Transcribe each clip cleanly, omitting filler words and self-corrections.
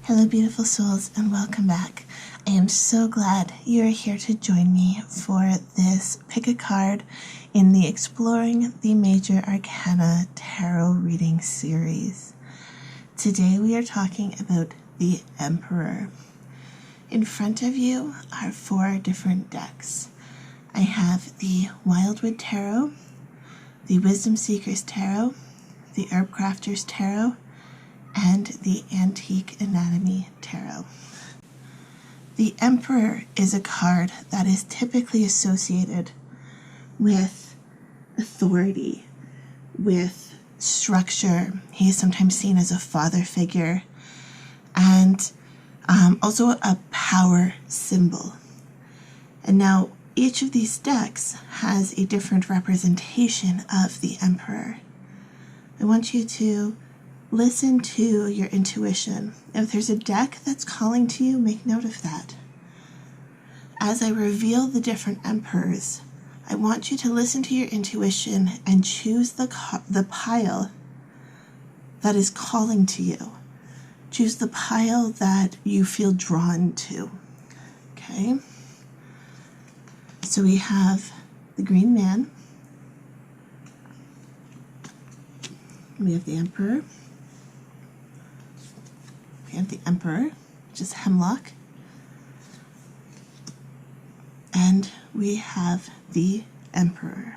Hello beautiful souls and welcome back. I am so glad you are here to join me for this pick a card in the Exploring the Major Arcana Tarot reading series. Today we are talking about the Emperor. In front of you are 4 different decks. I have the Wildwood Tarot, the Wisdom Seekers Tarot, the Herbcrafters Tarot, and the Antique Anatomy Tarot. The Emperor is a card that is typically associated with authority, with structure. He is sometimes seen as a father figure, and also a power symbol. And now each of these decks has a different representation of the Emperor. I want you to listen to your intuition. If there's a deck that's calling to you, make note of that. As I reveal the different emperors, I want you to listen to your intuition and choose the pile that is calling to you. Choose the pile that you feel drawn to. Okay? So we have the Green Man. We have the Emperor. We have the Emperor, which is Hemlock. And we have the Emperor.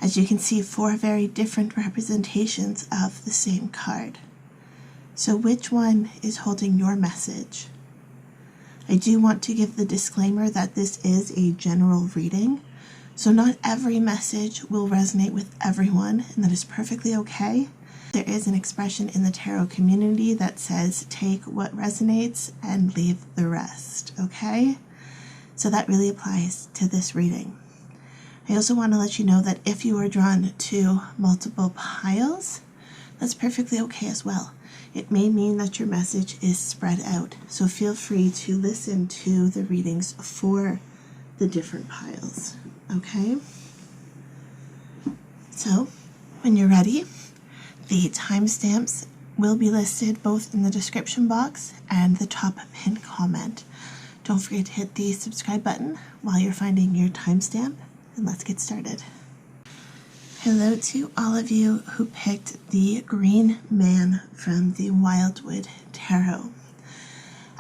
As you can see, 4 very different representations of the same card. So which one is holding your message? I do want to give the disclaimer that this is a general reading, so not every message will resonate with everyone, and that is perfectly okay. There is an expression in the tarot community that says, take what resonates and leave the rest, okay? So that really applies to this reading. I also want to let you know that if you are drawn to multiple piles, that's perfectly okay as well. It may mean that your message is spread out, so feel free to listen to the readings for the different piles, okay? So, when you're ready, the timestamps will be listed both in the description box and the top pinned comment. Don't forget to hit the subscribe button while you're finding your timestamp, and let's get started. Hello to all of you who picked the Green Man from the Wildwood Tarot.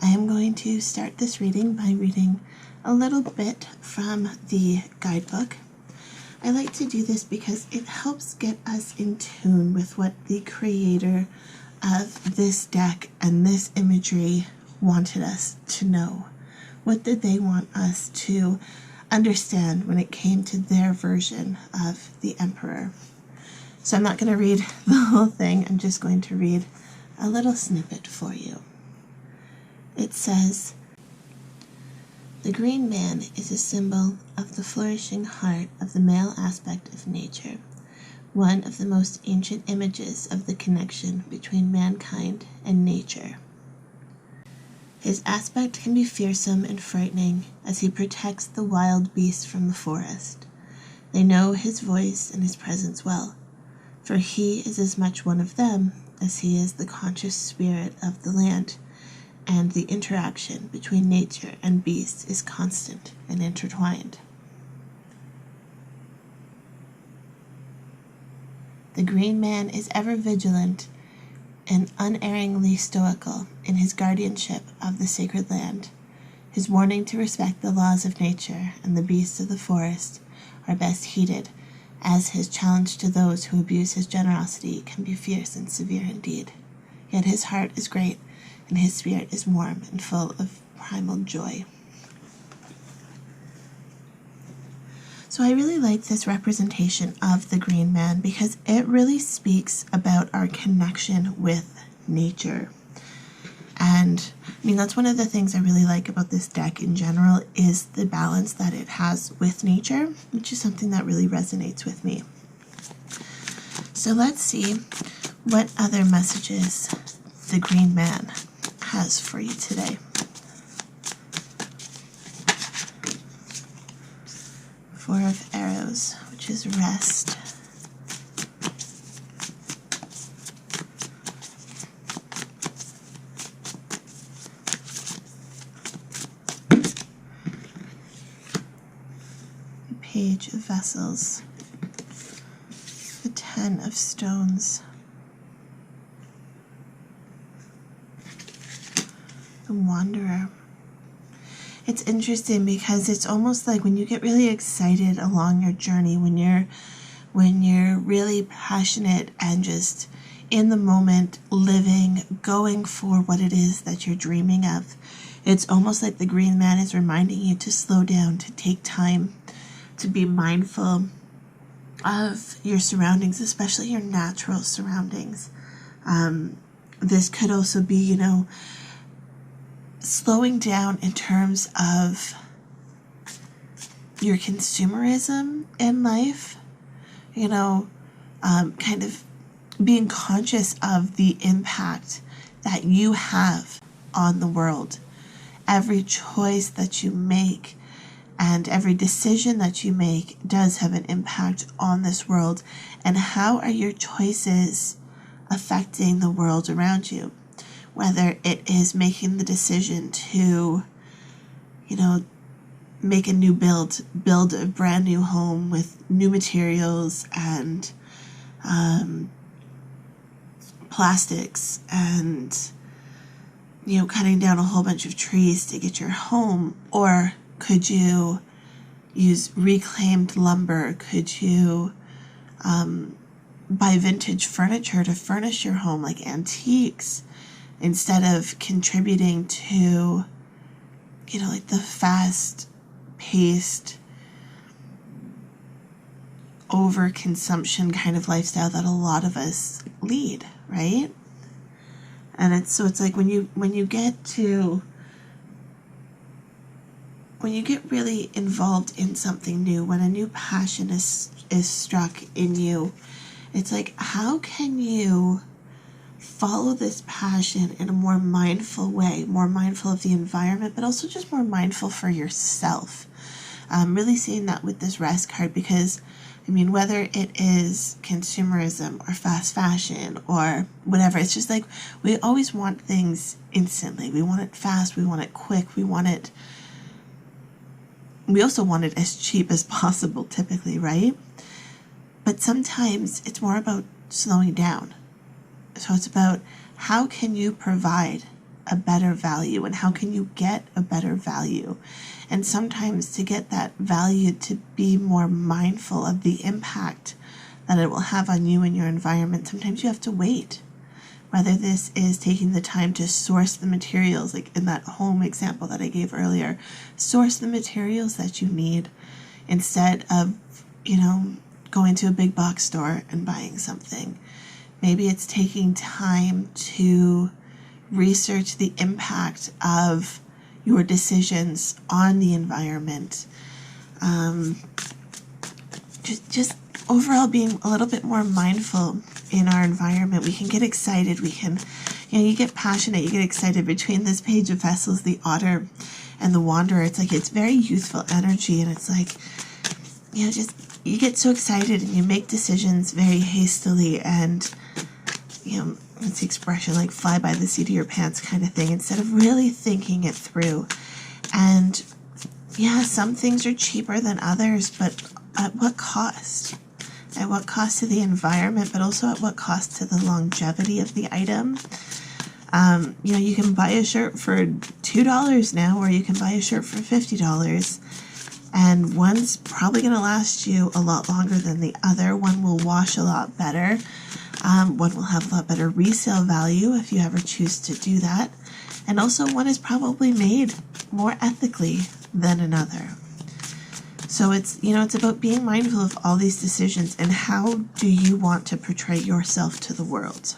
I am going to start this reading by reading a little bit from the guidebook. I like to do this because it helps get us in tune with what the creator of this deck and this imagery wanted us to know. What did they want us to understand when it came to their version of the Emperor? So I'm not going to read the whole thing, I'm just going to read a little snippet for you. It says, "The Green Man is a symbol of the flourishing heart of the male aspect of nature, one of the most ancient images of the connection between mankind and nature. His aspect can be fearsome and frightening as he protects the wild beasts from the forest. They know his voice and his presence well, for he is as much one of them as he is the conscious spirit of the land, and the interaction between nature and beasts is constant and intertwined. The Green Man is ever vigilant and unerringly stoical in his guardianship of the sacred land. His warning to respect the laws of nature and the beasts of the forest are best heeded, as his challenge to those who abuse his generosity can be fierce and severe indeed. Yet his heart is great, and his spirit is warm and full of primal joy." So I really like this representation of the Green Man because it really speaks about our connection with nature. And I mean, that's one of the things I really like about this deck in general is the balance that it has with nature, which is something that really resonates with me. So let's see what other messages the Green Man has for you today. 4 of Arrows, which is rest. Page of Vessels, the Ten of Stones, the Wanderer. It's interesting because it's almost like when you get really excited along your journey, when you're really passionate and just in the moment, living, going for what it is that you're dreaming of. It's almost like the Green Man is reminding you to slow down, to take time, to be mindful of your surroundings, especially your natural surroundings. This could also be, you know, slowing down in terms of your consumerism in life, you know, kind of being conscious of the impact that you have on the world. Every choice that you make and every decision that you make does have an impact on this world. And how are your choices affecting the world around you? Whether it is making the decision to, you know, make a new build a brand new home with new materials and plastics and, you know, cutting down a whole bunch of trees to get your home. Or could you use reclaimed lumber? Could you buy vintage furniture to furnish your home, like antiques, instead of contributing to, you know, like the fast-paced overconsumption kind of lifestyle that a lot of us lead, right? And it's like when you get really involved in something new, when a new passion is struck in you, it's like, how can you follow this passion in a more mindful way, more mindful of the environment, but also just more mindful for yourself? I'm really seeing that with this Rest card, because I mean, whether it is consumerism or fast fashion or whatever, it's just like we always want things instantly. We want it fast, we want it quick, we also want it as cheap as possible typically, right? But sometimes it's more about slowing down. So it's about how can you provide a better value and how can you get a better value? And sometimes to get that value, to be more mindful of the impact that it will have on you and your environment, sometimes you have to wait. Whether this is taking the time to source the materials, like in that home example that I gave earlier, source the materials that you need instead of, you know, going to a big box store and buying something. Maybe it's taking time to research the impact of your decisions on the environment. Just overall being a little bit more mindful in our environment. We can get excited. We can, you know, you get passionate, you get excited. Between this Page of Vessels, the Otter, and the Wanderer, it's like, it's very youthful energy. And it's like, you know, just, you get so excited and you make decisions very hastily and, you know, it's the expression like fly by the seat of your pants kind of thing, instead of really thinking it through. And yeah, some things are cheaper than others, but at what cost? At what cost to the environment, but also at what cost to the longevity of the item? You know, you can buy a shirt for $2 now, or you can buy a shirt for $50. And one's probably going to last you a lot longer than the other. One will wash a lot better. One will have a lot better resale value if you ever choose to do that. And also one is probably made more ethically than another. So it's, you know, it's about being mindful of all these decisions and how do you want to portray yourself to the world.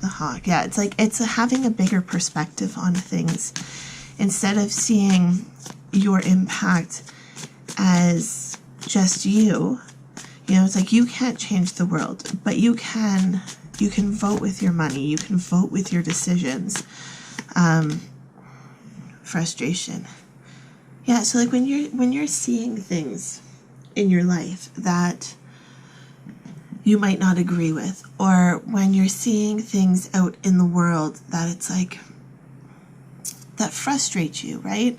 Hawk. Yeah, it's like it's having a bigger perspective on things instead of seeing your impact as just you. You know, it's like you can't change the world, but you can vote with your money, you can vote with your decisions. Frustration. Yeah, so like when you're seeing things in your life that you might not agree with, or when you're seeing things out in the world that it's like that frustrates you, right?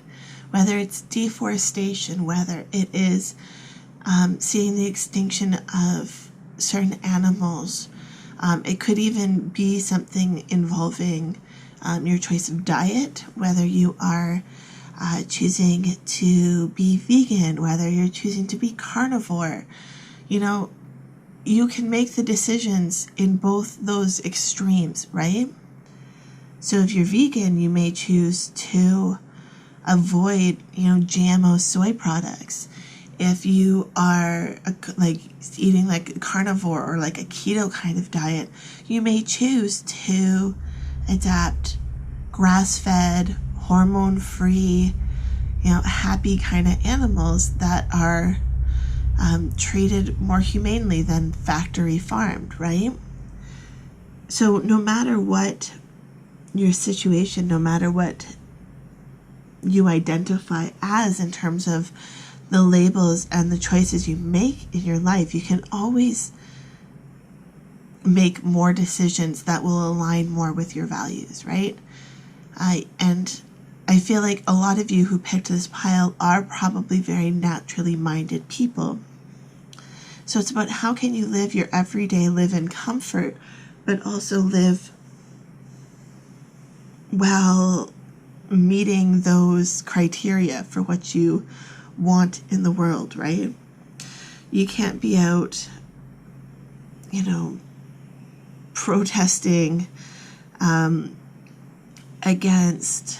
Whether it's deforestation, whether it is seeing the extinction of certain animals, it could even be something involving your choice of diet, whether you are choosing to be vegan, whether you're choosing to be carnivore. You know, you can make the decisions in both those extremes, right? So if you're vegan, you may choose to avoid, GMO soy products. If you are like eating like a carnivore or like a keto kind of diet, you may choose to adapt grass-fed, hormone-free, happy kind of animals that are treated more humanely than factory farmed, right? So no matter what your situation, no matter what you identify as in terms of the labels and the choices you make in your life, you can always make more decisions that will align more with your values, right? And I feel like a lot of you who picked this pile are probably very naturally minded people. So it's about how can you live your everyday, live in comfort, but also live while meeting those criteria for what you want in the world, right? You can't be out, protesting against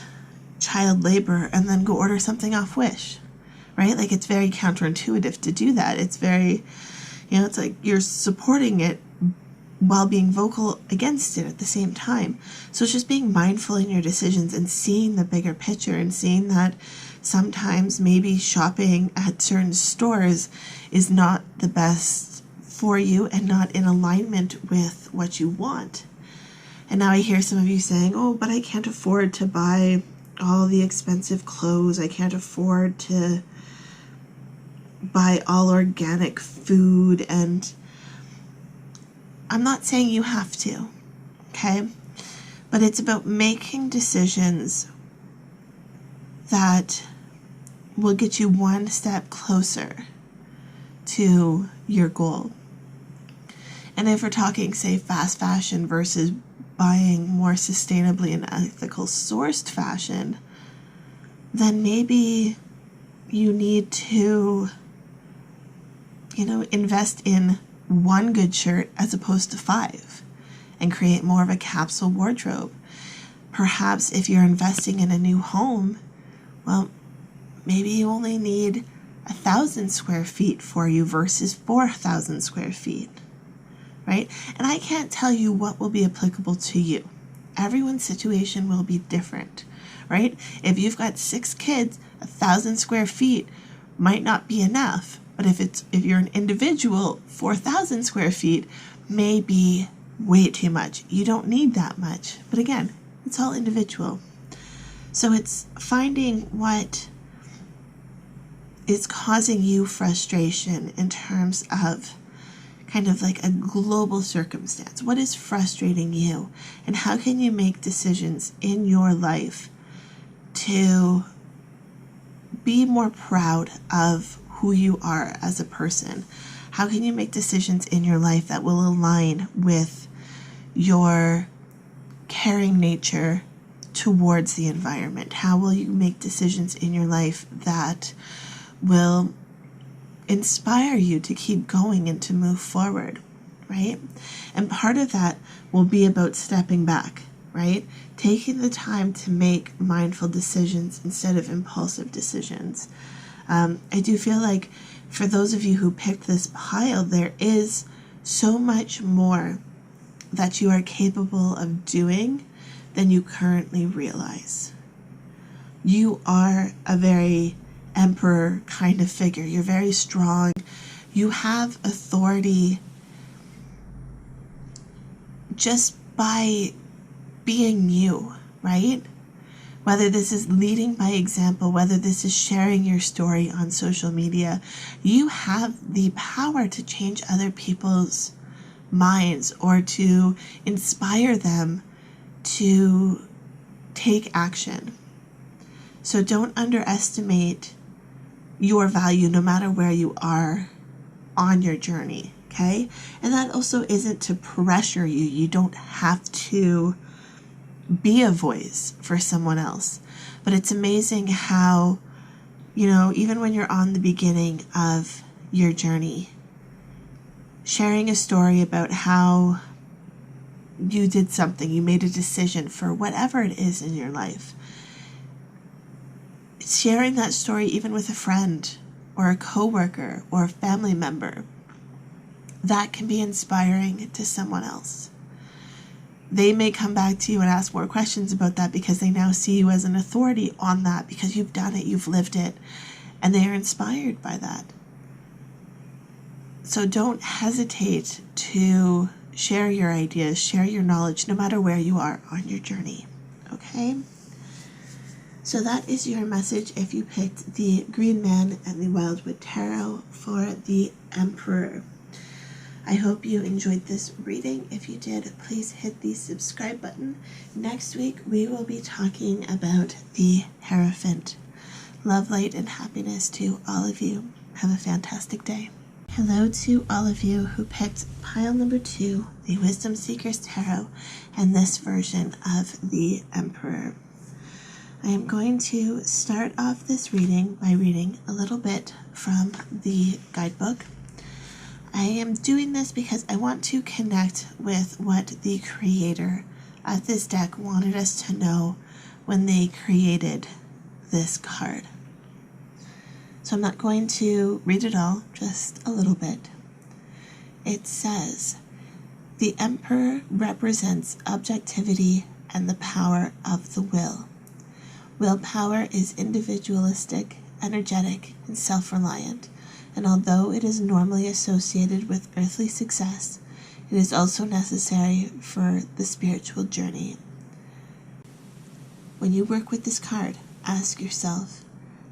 child labor and then go order something off Wish, right? Like, it's very counterintuitive to do that. It's very, it's like you're supporting it while being vocal against it at the same time. So it's just being mindful in your decisions and seeing the bigger picture and seeing that sometimes maybe shopping at certain stores is not the best for you and not in alignment with what you want. And now I hear some of you saying, oh, but I can't afford to buy all the expensive clothes. I can't afford to buy all organic food. And I'm not saying you have to, okay? But it's about making decisions that will get you one step closer to your goal. And if we're talking, say, fast fashion versus buying more sustainably and ethical sourced fashion, then maybe you need to, invest in one good shirt as opposed to 5 and create more of a capsule wardrobe. Perhaps if you're investing in a new home, well, maybe you only need 1,000 square feet for you versus 4,000 square feet, right? And I can't tell you what will be applicable to you. Everyone's situation will be different, right? If you've got 6 kids, 1,000 square feet might not be enough. But if you're an individual, 4,000 square feet may be way too much. You don't need that much. But again, it's all individual. So it's finding what is causing you frustration in terms of kind of like a global circumstance. What is frustrating you? And how can you make decisions in your life to be more proud of who you are as a person? How can you make decisions in your life that will align with your caring nature towards the environment? How will you make decisions in your life that will inspire you to keep going and to move forward, right? And part of that will be about stepping back, right? Taking the time to make mindful decisions instead of impulsive decisions. I do feel like for those of you who picked this pile, there is so much more that you are capable of doing than you currently realize. You are a very emperor kind of figure. You're very strong. You have authority just by being you, right? Whether this is leading by example, whether this is sharing your story on social media, you have the power to change other people's minds or to inspire them to take action. So don't underestimate your value no matter where you are on your journey, okay? And that also isn't to pressure you. You don't have to be a voice for someone else. But it's amazing how, even when you're on the beginning of your journey, sharing a story about how you did something, you made a decision for whatever it is in your life, sharing that story even with a friend or a coworker or a family member, that can be inspiring to someone else. They may come back to you and ask more questions about that because they now see you as an authority on that because you've done it, you've lived it, and they are inspired by that. So don't hesitate to share your ideas, share your knowledge, no matter where you are on your journey, okay? So that is your message if you picked the Green Man and the Wildwood Tarot for the Emperor. I hope you enjoyed this reading. If you did, please hit the subscribe button. Next week, we will be talking about the Hierophant. Love, light, and happiness to all of you. Have a fantastic day. Hello to all of you who picked pile number 2, the Wisdom Seekers Tarot, and this version of the Emperor. I am going to start off this reading by reading a little bit from the guidebook. I am doing this because I want to connect with what the creator of this deck wanted us to know when they created this card. So I'm not going to read it all, just a little bit. It says, the Emperor represents objectivity and the power of the will. Willpower is individualistic, energetic, and self-reliant, and although it is normally associated with earthly success, it is also necessary for the spiritual journey. When you work with this card, ask yourself,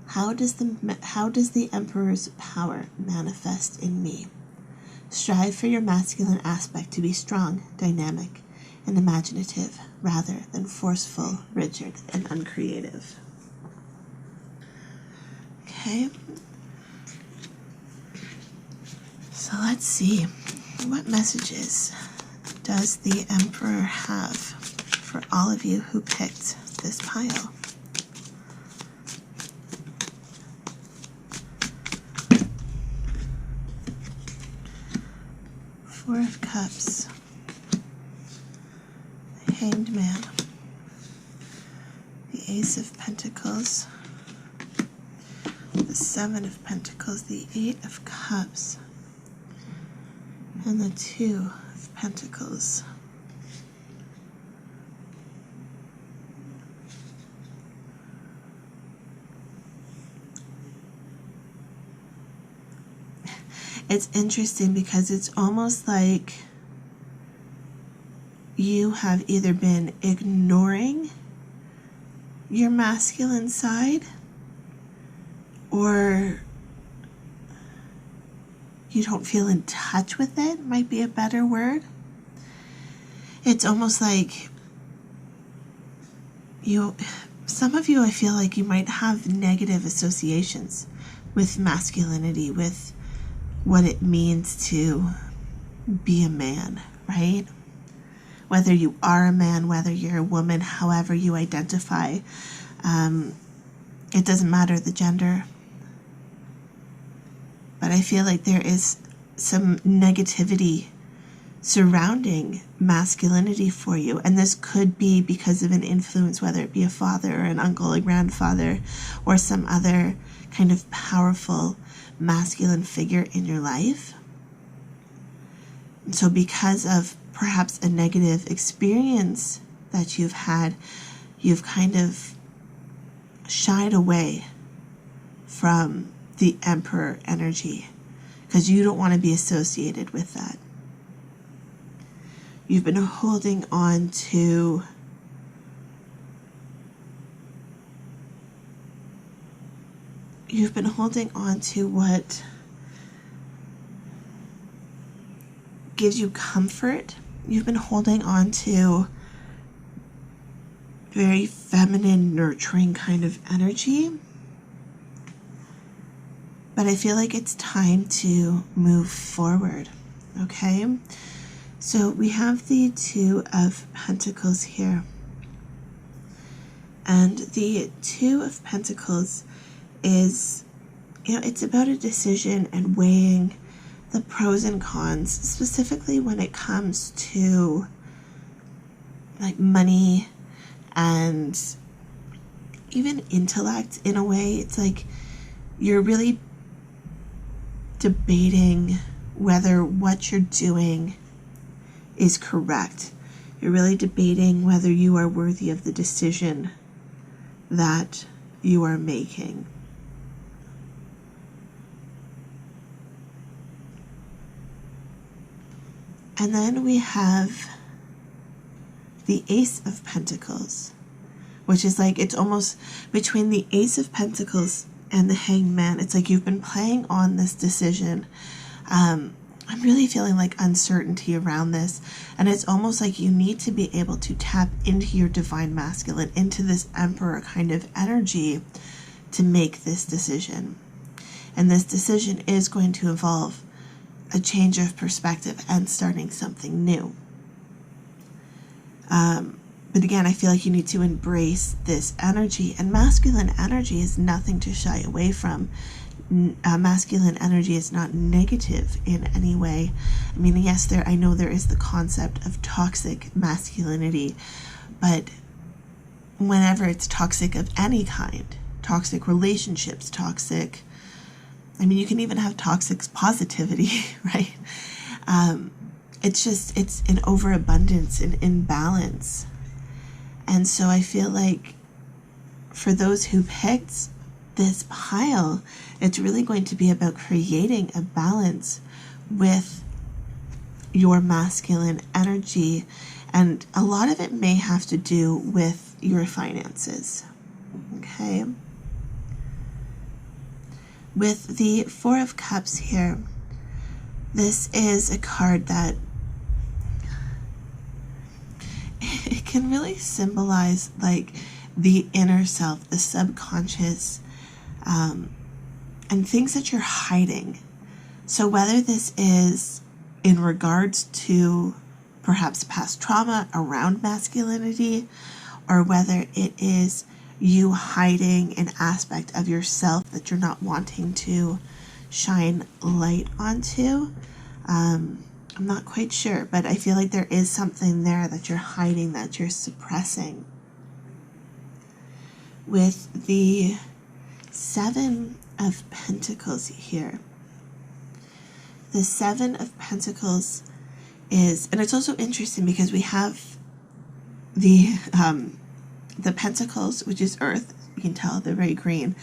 how does the Emperor's power manifest in me? Strive for your masculine aspect to be strong, dynamic, and imaginative, rather than forceful, rigid, and uncreative. Okay. So let's see, what messages does the Emperor have for all of you who picked this pile? Four of Cups, the Hanged Man, the Ace of Pentacles, the Seven of Pentacles, the Eight of Cups, and the Two of Pentacles. It's interesting because it's almost like you have either been ignoring your masculine side or you don't feel in touch with it, might be a better word. It's almost like some of you, I feel like you might have negative associations with masculinity, with what it means to be a man, right? Whether you are a man, whether you're a woman, however you identify, it doesn't matter the gender. But I feel like there is some negativity surrounding masculinity for you. And this could be because of an influence, whether it be a father or an uncle, a grandfather, or some other kind of powerful masculine figure in your life. And so because of perhaps a negative experience that you've had, you've kind of shied away from the Emperor energy because you don't want to be associated with that. You've been holding on to you've been holding on to what gives you comfort. You've been holding on to very feminine, nurturing kind of energy. But I feel like it's time to move forward, okay? So we have the Two of Pentacles here. And the Two of Pentacles is, it's about a decision and weighing the pros and cons, specifically when it comes to like money and even intellect in a way. It's like you're really debating whether what you're doing is correct. You're really debating whether you are worthy of the decision that you are making. And then we have the Ace of Pentacles, which is like, it's almost between the Ace of Pentacles and the Hanged Man. It's like you've been playing on this decision. I'm really feeling like uncertainty around this. And it's almost like you need to be able to tap into your divine masculine, into this Emperor kind of energy to make this decision. And this decision is going to involve a change of perspective and starting something new. But again, I feel like you need to embrace this energy, and masculine energy is nothing to shy away from. Masculine energy is not negative in any way. I mean, yes, I know there is the concept of toxic masculinity, but whenever it's toxic of any kind, toxic relationships, toxic, I mean, you can even have toxic positivity, right? It's an overabundance, an imbalance. And so I feel like for those who picked this pile, it's really going to be about creating a balance with your masculine energy. And a lot of it may have to do with your finances, okay? With the Four of Cups here, this is a card that it can really symbolize like the inner self, the subconscious, and things that you're hiding. So whether this is in regards to perhaps past trauma around masculinity, or whether it is you hiding an aspect of yourself that you're not wanting to shine light onto, I'm not quite sure, but I feel like there is something there that you're hiding, that you're suppressing. With the Seven of Pentacles here, the Seven of Pentacles is, and it's also interesting because we have the Pentacles, which is earth. You can tell they're very green.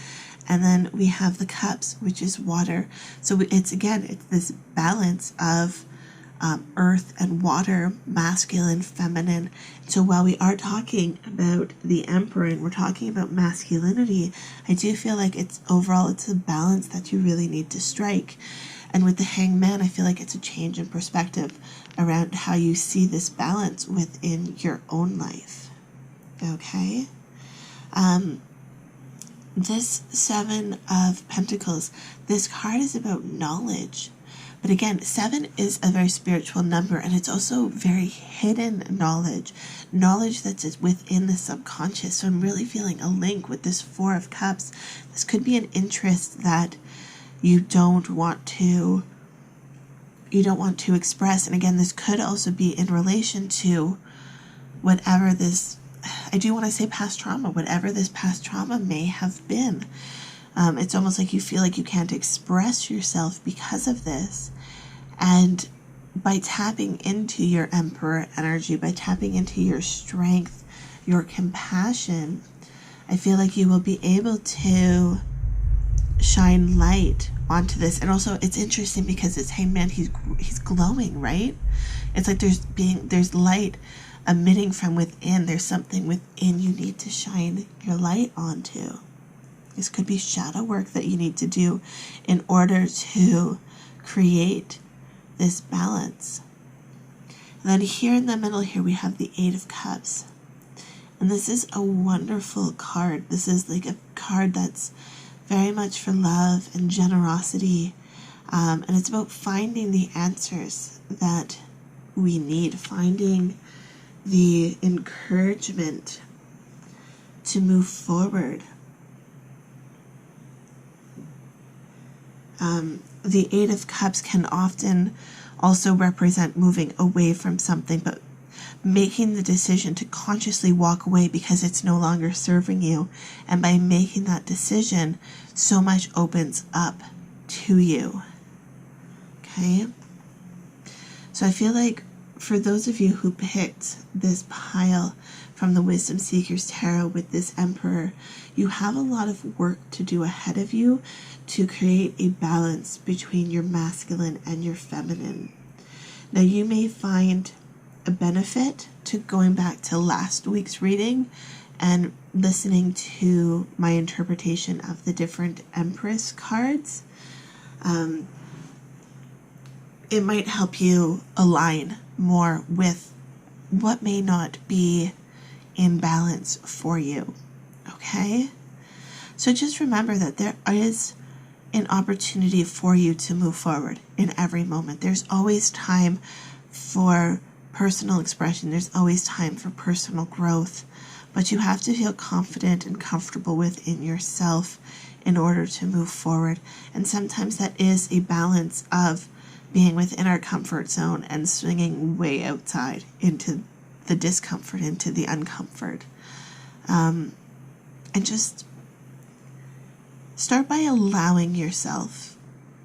And then we have the Cups, which is water. So it's this balance of earth and water, masculine, feminine. So while we are talking about the Emperor and we're talking about masculinity, I do feel like it's a balance that you really need to strike. And with the Hanged Man, I feel like it's a change in perspective around how you see this balance within your own life. Okay? This Seven of Pentacles, this card is about knowledge. But again, 7 is a very spiritual number, and it's also very hidden knowledge that's within the subconscious. So I'm really feeling a link with this Four of Cups. This could be an interest that you don't want to express. And again, this could also be in relation to whatever this, I do want to say past trauma, whatever this past trauma may have been. It's almost like you feel like you can't express yourself because of this. And by tapping into your Emperor energy, by tapping into your strength, your compassion, I feel like you will be able to shine light onto this. And also it's interesting because this Hanged Man, he's glowing, right? It's like there's light emitting from within. There's something within you need to shine your light onto. This could be shadow work that you need to do in order to create this balance. And then here in the middle here we have the Eight of Cups. And this is a wonderful card. This is like a card that's very much for love and generosity. And it's about finding the answers that we need, finding the encouragement to move forward. The Eight of Cups can often also represent moving away from something, but making the decision to consciously walk away because it's no longer serving you. And by making that decision, so much opens up to you. Okay? So I feel like for those of you who picked this pile from the Wisdom Seekers Tarot with this Emperor, you have a lot of work to do ahead of you to create a balance between your masculine and your feminine. Now you may find a benefit to going back to last week's reading and listening to my interpretation of the different Empress cards. It might help you align more with what may not be in balance for you. Okay? So just remember that there is an opportunity for you to move forward in every moment. There's always time for personal expression. There's always time for personal growth. But you have to feel confident and comfortable within yourself in order to move forward. And sometimes that is a balance of being within our comfort zone and swinging way outside into the discomfort, into the uncomfort. And just start by allowing yourself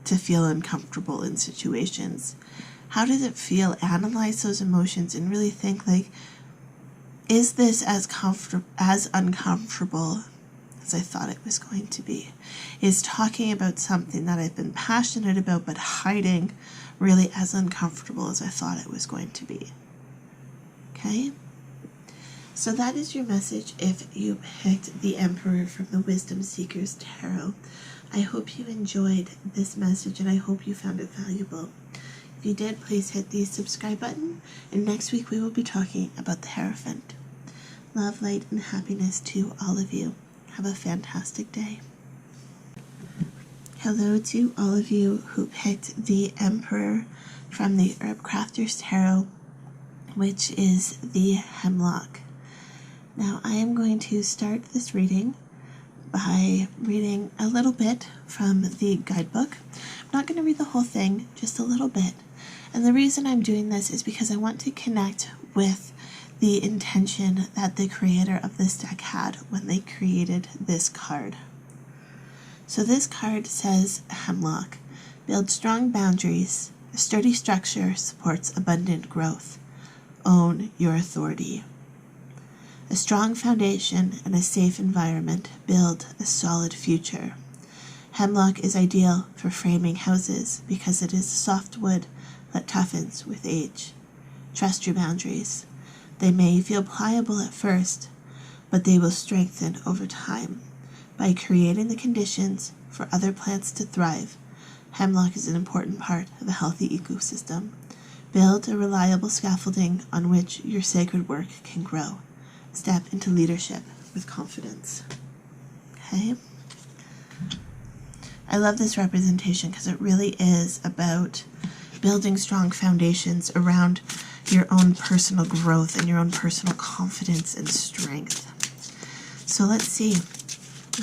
to feel uncomfortable in situations. How does it feel? Analyze those emotions and really think, like, is this as uncomfortable as I thought it was going to be? Is talking about something that I've been passionate about but hiding really as uncomfortable as I thought it was going to be? Okay? So that is your message if you picked the Emperor from the Wisdom Seekers Tarot. I hope you enjoyed this message and I hope you found it valuable. If you did, please hit the subscribe button, and next week we will be talking about the Hierophant. Love, light, and happiness to all of you. Have a fantastic day. Hello to all of you who picked the Emperor from the Herbcrafters Tarot, which is the Hemlock. Now I am going to start this reading by reading a little bit from the guidebook. I'm not going to read the whole thing, just a little bit. And the reason I'm doing this is because I want to connect with the intention that the creator of this deck had when they created this card. So this card says, Hemlock. Build strong boundaries. A sturdy structure supports abundant growth. Own your authority. A strong foundation and a safe environment build a solid future. Hemlock is ideal for framing houses because it is a soft wood that toughens with age. Trust your boundaries. They may feel pliable at first, but they will strengthen over time. By creating the conditions for other plants to thrive, hemlock is an important part of a healthy ecosystem. Build a reliable scaffolding on which your sacred work can grow. Step into leadership with confidence. Okay? I love this representation because it really is about building strong foundations around your own personal growth and your own personal confidence and strength. So let's see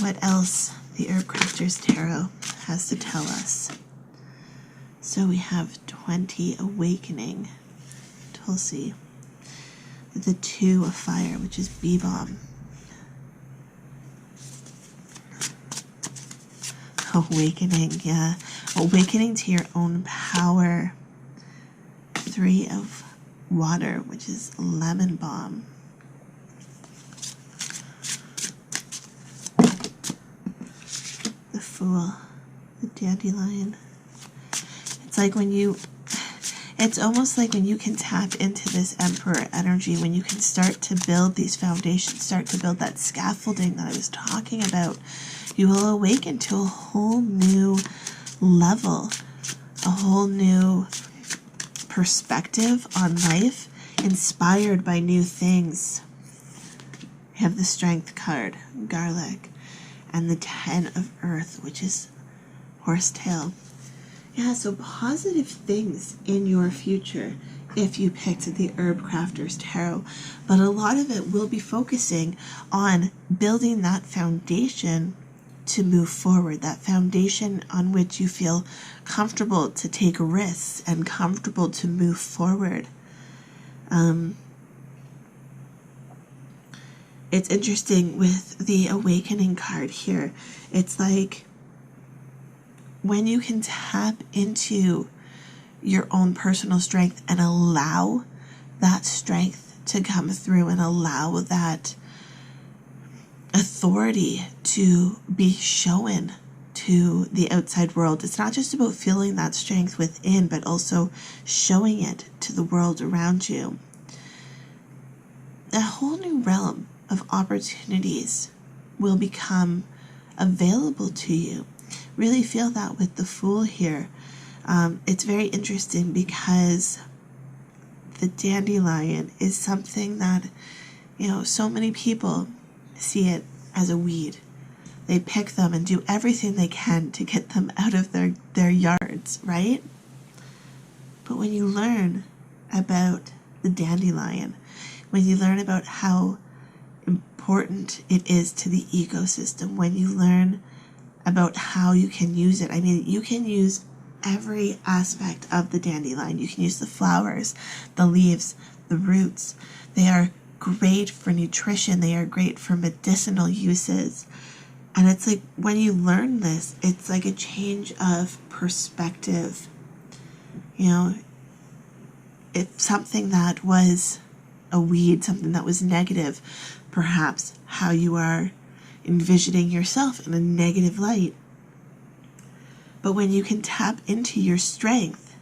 what else the Herbcrafters Tarot has to tell us. So we have 20 Awakening, Tulsi, the 2 of Fire, which is Bee-Balm. Awakening, yeah. Awakening to your own power. 3 of Water, which is Lemon Balm. The Fool, the Dandelion. It's almost like when you can tap into this Emperor energy, when you can start to build these foundations, start to build that scaffolding that I was talking about, You will awaken to a whole new level, a whole new perspective on life, inspired by new things. You have the Strength card, Garlic, and the 10 of Earth, which is Horsetail. Yeah, so positive things in your future if you picked the Herbcrafters Tarot. But a lot of it will be focusing on building that foundation to move forward, that foundation on which you feel comfortable to take risks and comfortable to move forward. It's interesting with the Awakening card here. It's like when you can tap into your own personal strength and allow that strength to come through and allow that authority to be shown to the outside world. It's not just about feeling that strength within, but also showing it to the world around you. A whole new realm of opportunities will become available to you. Really feel that with the Fool here. It's very interesting because the dandelion is something that, so many people see it as a weed. They pick them and do everything they can to get them out of their yards, right? But when you learn about the dandelion, when you learn about how important it is to the ecosystem, when you learn about how you can use it, you can use every aspect of the dandelion. You can use the flowers, the leaves, the roots. They are great for nutrition. They are great for medicinal uses. And it's like when you learn this, it's like a change of perspective. If something that was a weed, something that was negative, perhaps how you are envisioning yourself in a negative light. But when you can tap into your strength,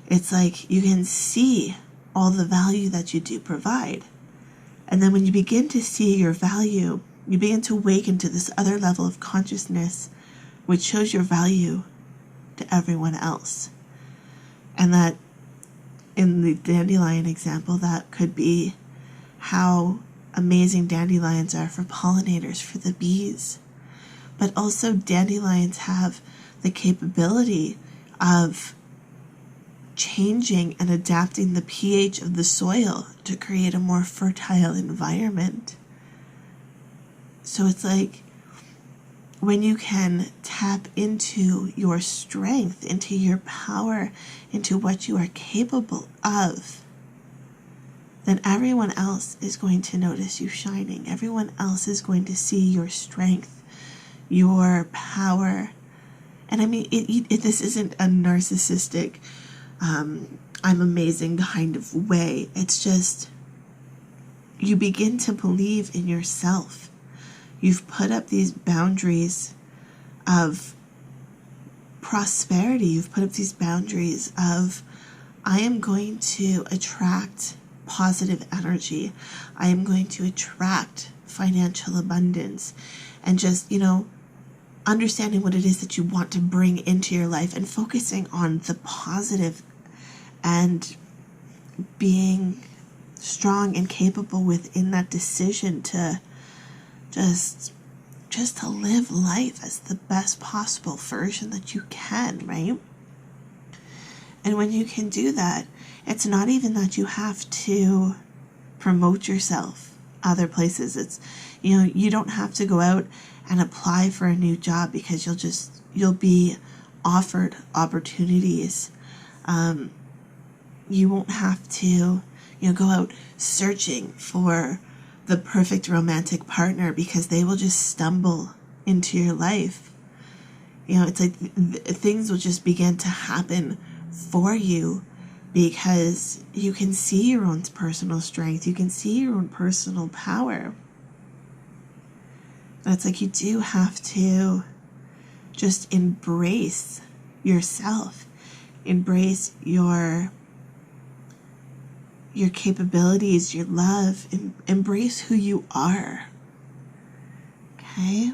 it's like you can see all the value that you do provide. And then when you begin to see your value, you begin to awaken to this other level of consciousness, which shows your value to everyone else. And that, in the dandelion example, that could be how amazing dandelions are for pollinators, for the bees. But also dandelions have the capability of changing and adapting the pH of the soil to create a more fertile environment. So it's like when you can tap into your strength, into your power, into what you are capable of, then everyone else is going to notice you shining. Everyone else is going to see your strength, your power. And this isn't a narcissistic, I'm amazing kind of way. It's just, you begin to believe in yourself. You've put up these boundaries of prosperity. You've put up these boundaries of, I am going to attract positive energy. I am going to attract financial abundance. And just, understanding what it is that you want to bring into your life and focusing on the positive and being strong and capable within that decision to just to live life as the best possible version that you can, right? And when you can do that, it's not even that you have to promote yourself other places. It's, you don't have to go out and apply for a new job because you'll be offered opportunities. You won't have to, go out searching for the perfect romantic partner because they will just stumble into your life. It's like things will just begin to happen for you because you can see your own personal strength. You can see your own personal power. But it's like you do have to just embrace yourself. Embrace your capabilities, your love. Embrace who you are. Okay?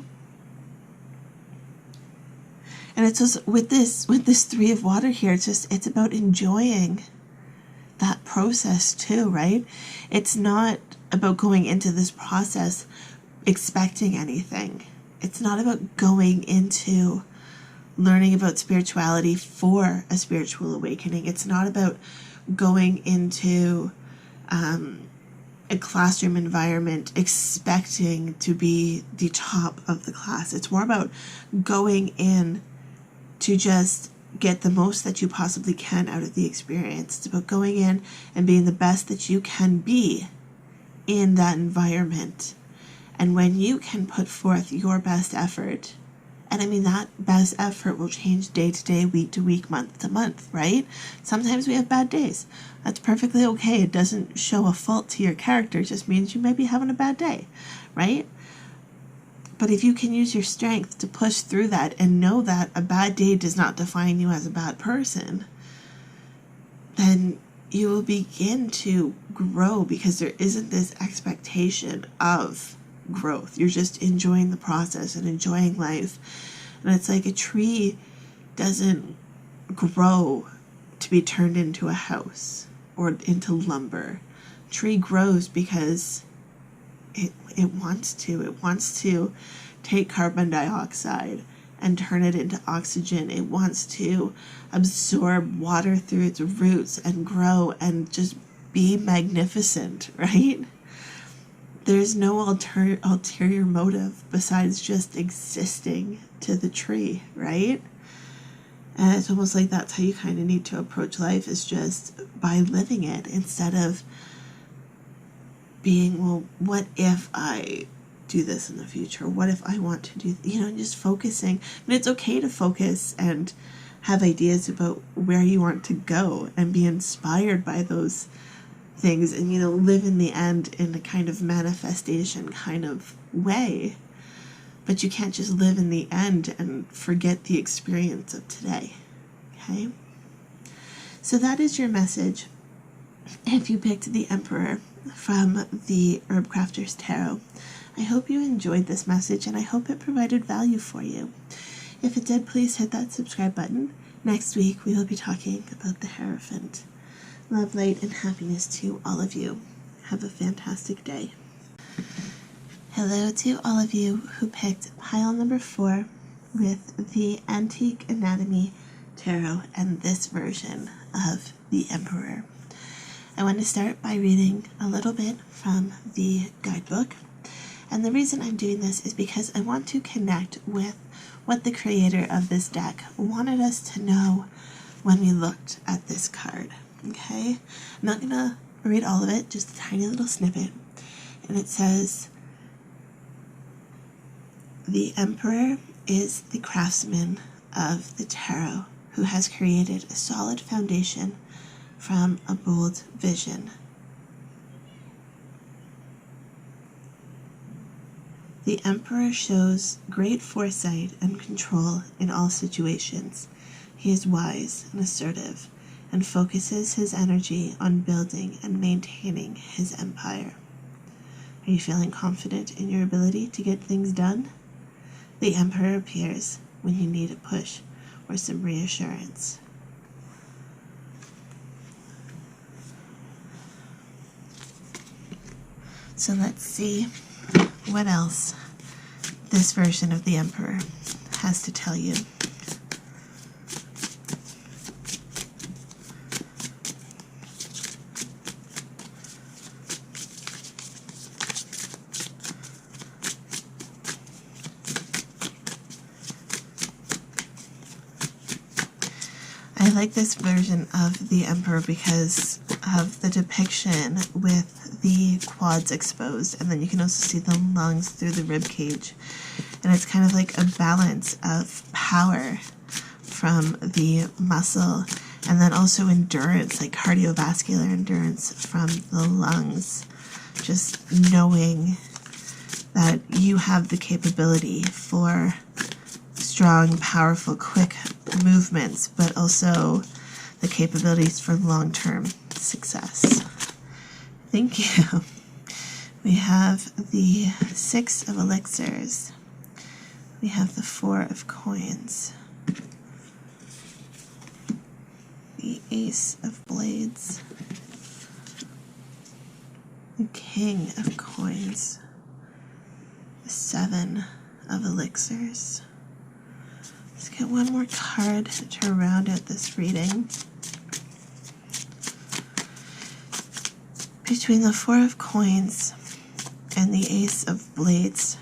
And it's just with this Three of Water here, it's about enjoying that process too, right? It's not about going into this process expecting anything. It's not about going into learning about spirituality for a spiritual awakening. It's not about going into a classroom environment expecting to be the top of the class. It's more about going in to just get the most that you possibly can out of the experience. It's about going in and being the best that you can be in that environment. And when you can put forth your best effort, and I mean that best effort will change day to day, week to week, month to month, right? Sometimes we have bad days. That's perfectly okay. It doesn't show a fault to your character. It just means you might be having a bad day, right? But if you can use your strength to push through that and know that a bad day does not define you as a bad person, then you will begin to grow, because there isn't this expectation of growth. You're just enjoying the process and enjoying life. And it's like a tree doesn't grow to be turned into a house or into lumber. A tree grows because it wants to. It wants to take carbon dioxide and turn it into oxygen. It wants to absorb water through its roots and grow and just be magnificent, right? There's no ulterior motive besides just existing to the tree, right? And it's almost like that's how you kind of need to approach life, is just by living it, instead of being, well, what if I do this in the future? What if I want to do, just focusing. And it's okay to focus and have ideas about where you want to go and be inspired by those things, and live in the end in a kind of manifestation kind of way. But you can't just live in the end and forget the experience of today. Okay? So that is your message if you picked the Emperor from the Herbcrafters Tarot. I hope you enjoyed this message, and I hope it provided value for you. If it did, please hit that subscribe button. Next week we will be talking about the Hierophant. Love, light, and happiness to all of you. Have a fantastic day. Hello to all of you who picked pile number 4 with the Antique Anatomy Tarot and this version of the Emperor. I want to start by reading a little bit from the guidebook. And the reason I'm doing this is because I want to connect with what the creator of this deck wanted us to know when we looked at this card. Okay? I'm not going to read all of it, just a tiny little snippet. And it says, the Emperor is the craftsman of the tarot who has created a solid foundation from a bold vision. The Emperor shows great foresight and control in all situations. He is wise and assertive, and focuses his energy on building and maintaining his empire. Are you feeling confident in your ability to get things done? The Emperor appears when you need a push or some reassurance. So let's see what else this version of the Emperor has to tell you. I like this version of the Emperor because of the depiction with the quads exposed, and then you can also see the lungs through the rib cage, and it's kind of like a balance of power from the muscle, and then also endurance, like cardiovascular endurance from the lungs, just knowing that you have the capability for strong, powerful, quick movements, but also the capabilities for long-term success. Thank you. We have the 6 of elixirs. We have the 4 of coins. the Ace of Blades, the King of Coins, the Seven of Elixirs. Let's get one more card to round out this reading. Between the Four of Coins and the Ace of Blades,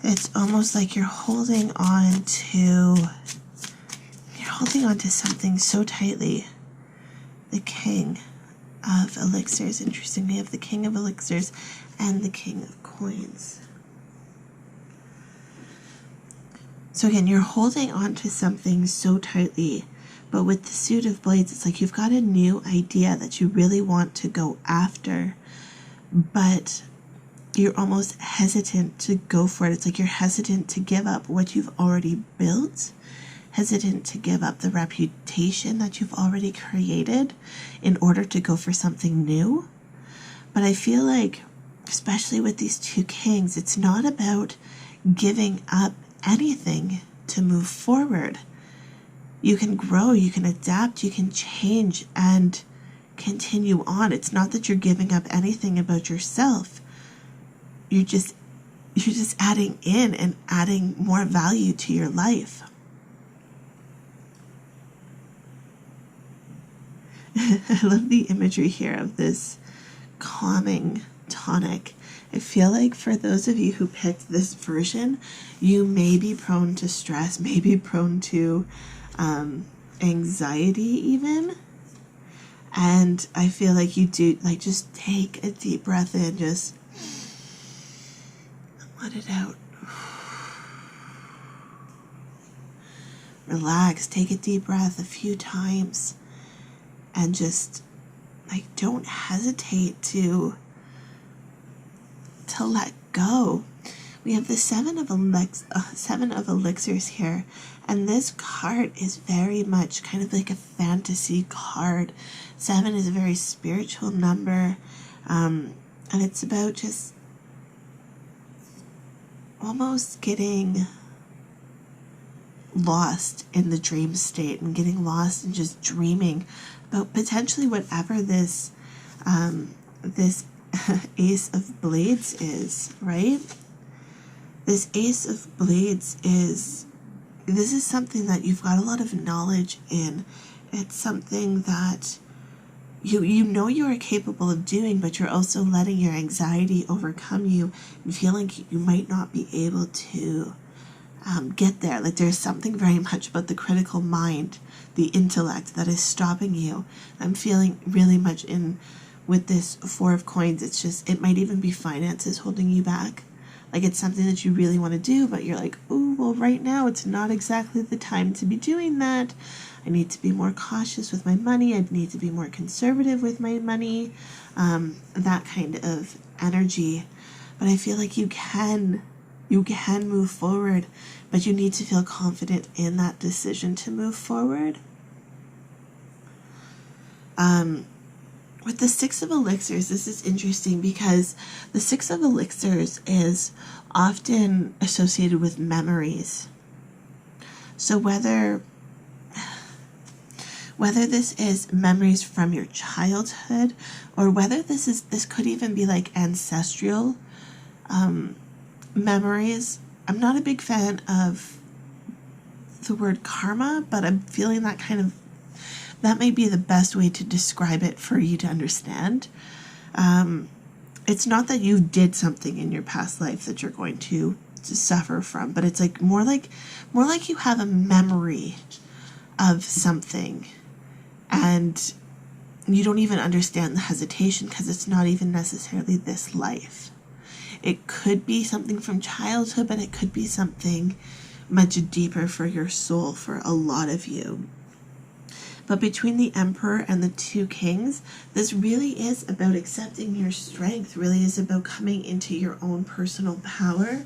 it's almost like you're holding on to something so tightly. The King of Elixirs. Interestingly, we have the King of Elixirs and the King of Coins. So again, you're holding on to something so tightly, but with the Suit of Blades, it's like you've got a new idea that you really want to go after, but you're almost hesitant to go for it. It's like you're hesitant to give up what you've already built, hesitant to give up the reputation that you've already created in order to go for something new. But I feel like, especially with these two kings, it's not about giving up anything to move forward. You can grow, you can adapt, you can change and continue on. It's not that you're giving up anything about yourself. You're just adding in and adding more value to your life. I love the imagery here of this calming tonic. I feel like for those of you who picked this version, you may be prone to stress, maybe prone to anxiety even. And I feel like you do, like, just take a deep breath in, just let it out. Relax, take a deep breath a few times, and just, like, don't hesitate to let go. We have the Seven of Elixirs here, and this card is very much kind of like a fantasy card. 7 is a very spiritual number, and it's about just almost getting lost in the dream state and getting lost and just dreaming about potentially whatever this this Ace of Blades is, right? This Ace of Blades this is something that you've got a lot of knowledge in. It's something that you know you are capable of doing, but you're also letting your anxiety overcome you and feeling you might not be able to get there. Like, there's something very much about the critical mind, the intellect, that is stopping you. I'm feeling really much in with this Four of Coins. It's just, it might even be finances holding you back. Like, it's something that you really want to do, but you're like, oh, well, right now it's not exactly the time to be doing that. I need to be more cautious with my money. I need to be more conservative with my money. That kind of energy. But I feel like you can move forward, but you need to feel confident in that decision to move forward. With the Six of Elixirs, this is interesting because the Six of Elixirs is often associated with memories. So whether this is memories from your childhood, or whether this could even be like ancestral memories. I'm not a big fan of the word karma, but I'm feeling that may be the best way to describe it for you to understand. It's not that you did something in your past life that you're going to suffer from, but it's like more like you have a memory of something and you don't even understand the hesitation because it's not even necessarily this life. It could be something from childhood, but it could be something much deeper for your soul for a lot of you. But between the Emperor and the two Kings, this really is about accepting your strength, really is about coming into your own personal power,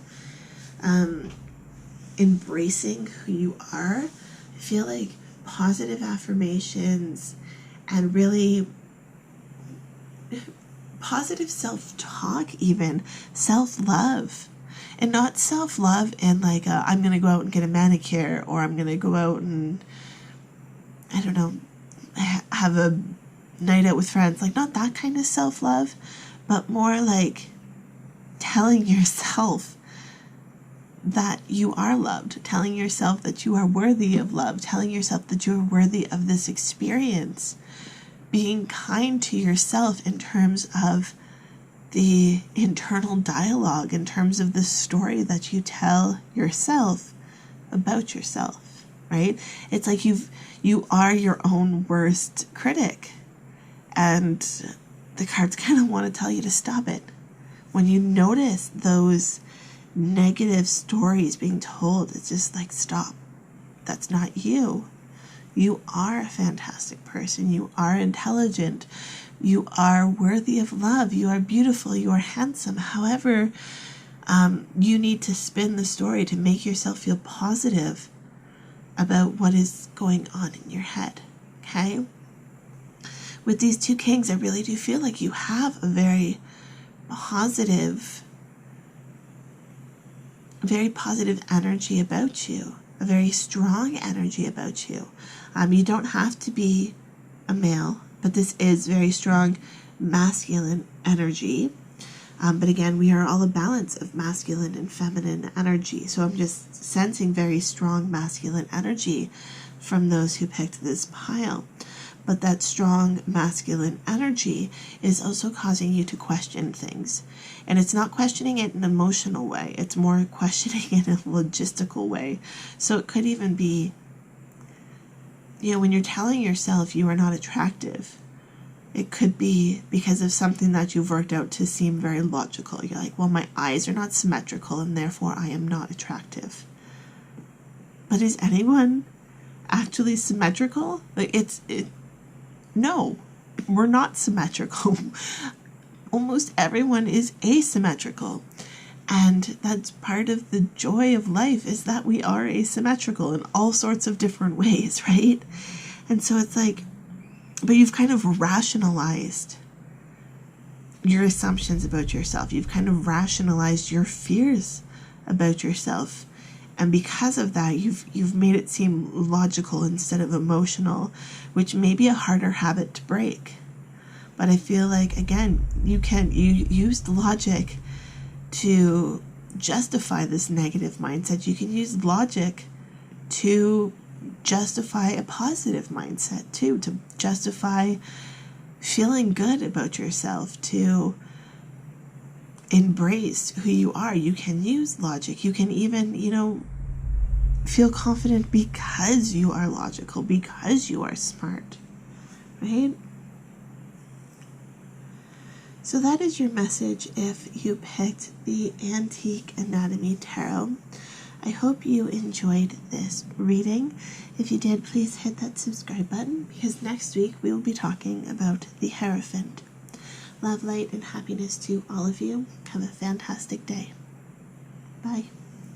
embracing who you are. I feel like positive affirmations and really positive self-talk, even self-love. And not self-love in like I'm going to go out and get a manicure, or I'm going to go out and, I don't know, have a night out with friends, like not that kind of self-love, but more like telling yourself that you are loved, telling yourself that you are worthy of love, telling yourself that you are worthy of this experience, being kind to yourself in terms of the internal dialogue, in terms of the story that you tell yourself about yourself, right? It's like you are your own worst critic, and the cards kind of want to tell you to stop it. When you notice those negative stories being told, it's just like, stop. That's not you. You are a fantastic person. You are intelligent. You are worthy of love. You are beautiful. You are handsome. However, you need to spin the story to make yourself feel positive about what is going on in your head. Okay? With these two kings, I really do feel like you have a very positive energy about you, a very strong energy about you. You don't have to be a male, but this is very strong masculine energy. But again, we are all a balance of masculine and feminine energy. So I'm just sensing very strong masculine energy from those who picked this pile. But that strong masculine energy is also causing you to question things. And it's not questioning it in an emotional way. It's more questioning it in a logistical way. So it could even be, when you're telling yourself you are not attractive, it could be because of something that you've worked out to seem very logical. You're like, well, my eyes are not symmetrical and therefore I am not attractive. But is anyone actually symmetrical? No, we're not symmetrical. Almost everyone is asymmetrical. And that's part of the joy of life, is that we are asymmetrical in all sorts of different ways, right? And so it's like, but you've kind of rationalized your assumptions about yourself. You've kind of rationalized your fears about yourself. And because of that, you've made it seem logical instead of emotional, which may be a harder habit to break. But I feel like, again, you use logic to justify this negative mindset. You can use logic to justify a positive mindset too, to justify feeling good about yourself, to embrace who you are. You can use logic. You can even, feel confident because you are logical, because you are smart, right? So that is your message if you picked the Antique Anatomy Tarot. I hope you enjoyed this reading. If you did, please hit that subscribe button, because next week we will be talking about the Hierophant. Love, light, and happiness to all of you. Have a fantastic day. Bye.